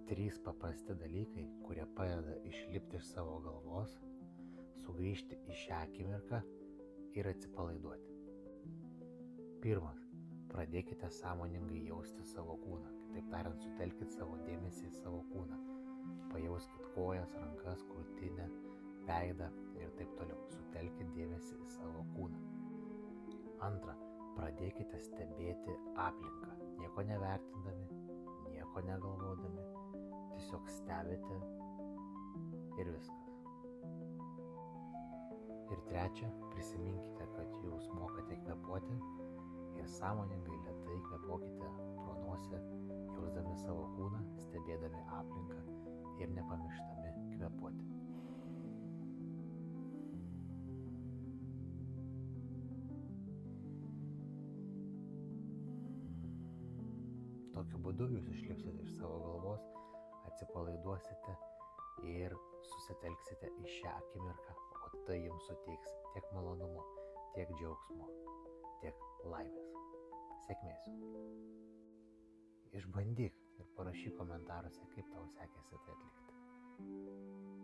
3 paprasti dalykai, kurie padeda išlipti iš savo galvos, sugrįžti į šią akimirką ir atsipalaiduoti. 1. Pradėkite sąmoningai jausti savo kūną. Kitaip tariant, sutelkit savo dėmesį į savo kūną. Pajauskit kojas, rankas, krūtinę, veidą ir taip toliau. Sutelkit dėmesį į savo kūną. 2. Pradėkite stebėti aplinką. Nieko nevertindami, nieko negalvodami. Tiesiog stebite ir viskas. Ir 3. Prisiminkite, kad jūs mokate kvėpuoti ir sąmoningai lėtai kvėpuokite pro nosį, jausdami savo kūną, stebėdami aplinką ir nepamirštami kvėpuoti. Tokiu būdu jūs išlipsite iš savo galvos, atsipalaiduosite ir susitelksite į šią akimirką, o tai jums suteiks tiek malonumo, tiek džiaugsmo, tiek laimės. Sėkmės. Išbandyk ir parašyk komentaruose, kaip tau sekėsi tai atlikti.